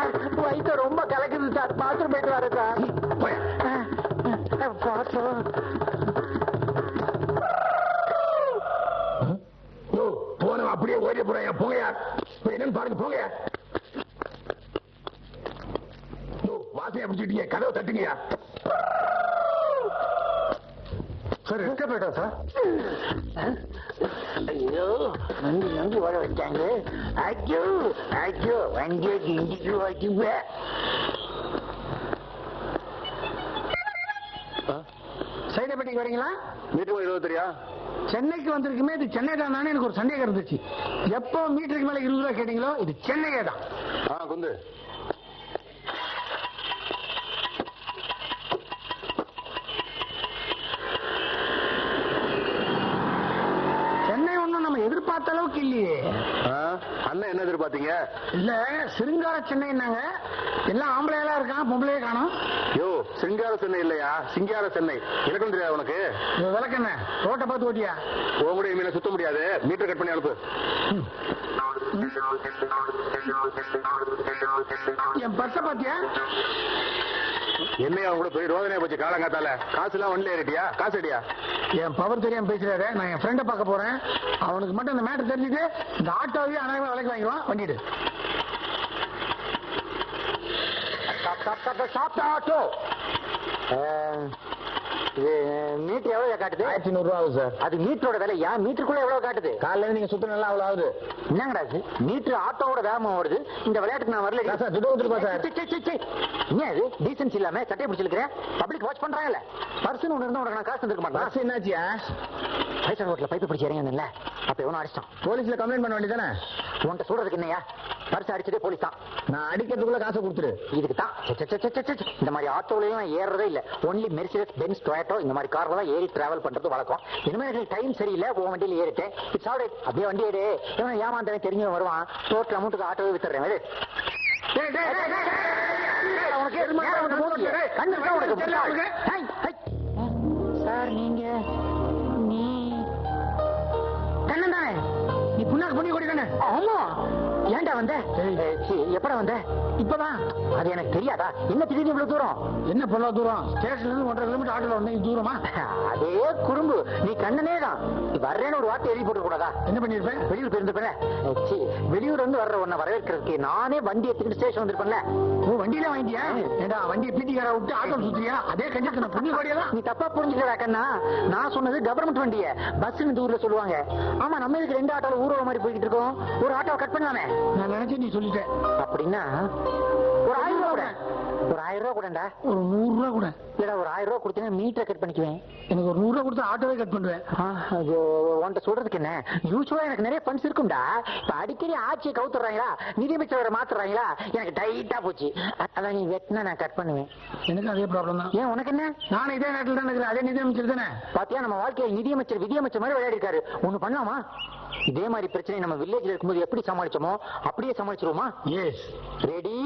Sir வயிற்று ரொம்ப கலக்குது சார், பாத்ரூம் போயிட்டு வரேன் சார். பாத்ரூம் போன அப்படியே ஓடிய போறேன். போங்கயா, என்னன்னு பாருங்க. போங்கயா, வாசையை பிடிச்சிட்டீங்க, கதவை தட்டுங்கயா. சார் எஸ்கேப் ஆயிட்டா சார். ஐயோ நம்பி நம்பி ஓட வச்சாங்க. ஐயோ ஐயோ வண்டியை இண்டிக்கு வச்சுங்க. சைதாப்பேட்டைக்கு வரீங்களா? மீட்டர் 23 சென்னைக்கு வந்திருக்குமே, இது சென்னை தான். எனக்கு ஒரு சந்தேகம் இருந்துச்சு. எப்போ மீட்டருக்கு மேல 20 ரூபா கேட்டீங்களோ இது சென்னையே தான். குந்து சென்னை ஒண்ணும் நம்ம எதிர்பார்த்த அளவுக்கு இல்லையே. அண்ணன் என்ன எதிர்பார்த்தீங்க? இல்ல சிருங்கார சென்னைன்னாங்க. எல்லாம் ஆம்பளையெல்லாம் இருக்கான், பொம்பளையே காணும். யோ, சிங்கார சென்னை இல்லையா, சிங்கார சென்னை. எனக்கும் தெரியாது உனக்கு. விளக்கண்ண ரோட்டை பார்த்து ஓட்டியா? உங்களுடைய மீனை சுத்த முடியாது. மீட்டர் கட் பண்ணி அனுப்பு. என் பர்ஸ பாத்தியா? என்னையா கூட போய் ரோதனையா போச்சு காலங்காத்தால. காசு எல்லாம் ஒன்ல ஏறிட்டியா? காசு அடியா? என் பவர் தெரியாம பேசுறாரு. நான் என் ஃப்ரெண்ட பார்க்க போறேன். அவனுக்கு மட்டும் இந்த மேட்டர் தெரிஞ்சுட்டு இந்த ஆட்டோவையும் அநேகமா விலைக்கு வாங்கிடுவான். வண்டிடு ஆட்டோ. மீட்டர் எவ்வளவு காட்டுது? 1100 ரூபா ஆகுது சார். அது மீட்டரோட விலை. ஏன் மீட்டருக்குள்ள எவ்வளவு காட்டுது? காலையில நீங்க சுத்தம் அவ்வளவு ஆகுது. என்னங்கடா மீட்டர் ஆட்டோவோட வேகமா ஓடுது. இந்த விளையாட்டுக்கு நான் வரல சார். துட்டு கொடுத்துருப்பா சார். என்ன இது டீசன்ஸ் இல்லாம சட்டையை பிடிச்சிருக்கிறேன். பப்ளிக் வாட்ச் பண்றாங்கல்ல. பர்சன் ஒண்ணு இருந்தா உனக்கு நான் காசு தந்துருக்க மாட்டேன். காசு என்னாச்சியா? பைசா ரோட்ல பைப்பு பிடிச்சி இறங்கல. அப்ப எவனும் அடிச்சான். போலீஸ்ல கம்ப்ளைண்ட் பண்ண வேண்டியதானே? உன்கிட்ட சொல்றதுக்கு என்னையா? பர்ஸ் அடிச்சதே போலீஸ் தான். நான் அடிக்கிறதுக்குள்ள காசை கொடுத்துரு. இதுக்கு தான் இந்த மாதிரி ஆட்டோலையும் ஏறதே இல்ல. ஒன்லி மெர்சிடஸ் பென்ஸ் டொயோட்டோ இந்த மாதிரி கார்ல தான் ஏறி டிராவல் பண்றது வழக்கம். இனிமே எனக்கு டைம் சரியில்லை. உன் வண்டியில ஏறிட்டேன். It's all right. அப்படியே வண்டி ஏறு. இவன் ஏமாந்தவன் தெரிஞ்சவன் வருவான். டோட்டல் அமௌண்ட்டுக்கு ஆட்டோவே வித்துறேன். சார் நீங்க கண்ணன் தானே? நீ புண்ணாக்கு பண்ணி கொடுக்கணே. ஆமா. ஏன்டா வந்த? எப்படா வந்த? இப்பதான். அது எனக்கு தெரியாதா? என்ன திடீர்னு இவ்வளவு தூரம்? என்ன பண்ண தூரம்? ஸ்டேஷன்ல இருந்து 1.5 கிலோமீட்டர் ஆட்டோல வந்தீங்க. தூரமா? அதே குறும்பு. நீ கண்ணனே தான். வர்றேன்னு ஒரு வார்த்தை எழுதி போட்டு கூடாதா? என்ன பண்ணிருப்பேன்? வெளியூர் போயிருந்திருப்பேன். வெளியூர் வந்து வர்ற உன்னை வரவேற்கிறதுக்கு நானே வண்டி எடுத்துக்கிட்டு ஸ்டேஷன் வந்திருப்பேன்ல. ஓ வண்டியில வாங்கிட்டியா? ஏண்டா வண்டியை பீட்டிக்கார விட்டு ஆட்டோ சுத்தியா? அதே கண்டிஷன் புண்ணி கோடியெல்லாம். நீ தப்பா புரிஞ்சுக்கிறா கண்ணா. நான் சொன்னது கவர்மெண்ட் வண்டிய. பஸ் இந்த ஊர்ல சொல்லுவாங்க. ஆமா நம்ம இதுக்கு 2 ஆட்டோல ஊர்வலம் மாதிரி போய்கிட்டு இருக்கோம். ஒரு ஆட்டோ கட் பண்ணலாமே. நான் நினைச்சு நீ சொல்லிட்டேன். அப்படின்னா ஒரு 1000 ரூபா கூட. ஒரு 1000 ரூபா கூடா. ஒரு 100 ரூபா கூட. இல்லடா ஒரு 1000 ரூபா கொடுத்தீங்கன்னா மீட்டரை கட் பண்ணிக்குவேன். எனக்கு ஒரு 100 ரூபா கொடுத்து ஆட்டோவே கட் பண்ணுவேன். உன்கிட்ட சொல்றதுக்கு என்ன? யூஸ்வலா எனக்கு நிறைய ஃபண்ட்ஸ் இருக்கும்டா. இப்ப அடிக்கடி ஆட்சியை கவுத்துறாங்களா, நிதியமைச்சரை மாத்துறாங்களா, எனக்கு டைட்டா போச்சு. அதான் நீ வெட்டினா நான் கட் பண்ணுவேன். எனக்கு அதே ப்ராப்ளம் தான். ஏன் உனக்கு என்ன? நானும் இதே நேரத்தில் தான் இருக்கிறேன். அதே நிதியமைச்சர் தானே. பாத்தியா நம்ம வாழ்க்கையில் நிதியமைச்சர் விதியமைச்சர் மாதிரி விளையாடி இருக்காரு. ஒண்ணு பண்ணலாமா? இதே மாதிரி பிரச்சனை நம்ம வில்லேஜ்ல இருக்கும்போது எப்படி சமாளிச்சோமோ அப்படியே சமாளிச்சிருவோமா? எஸ். ரெடி?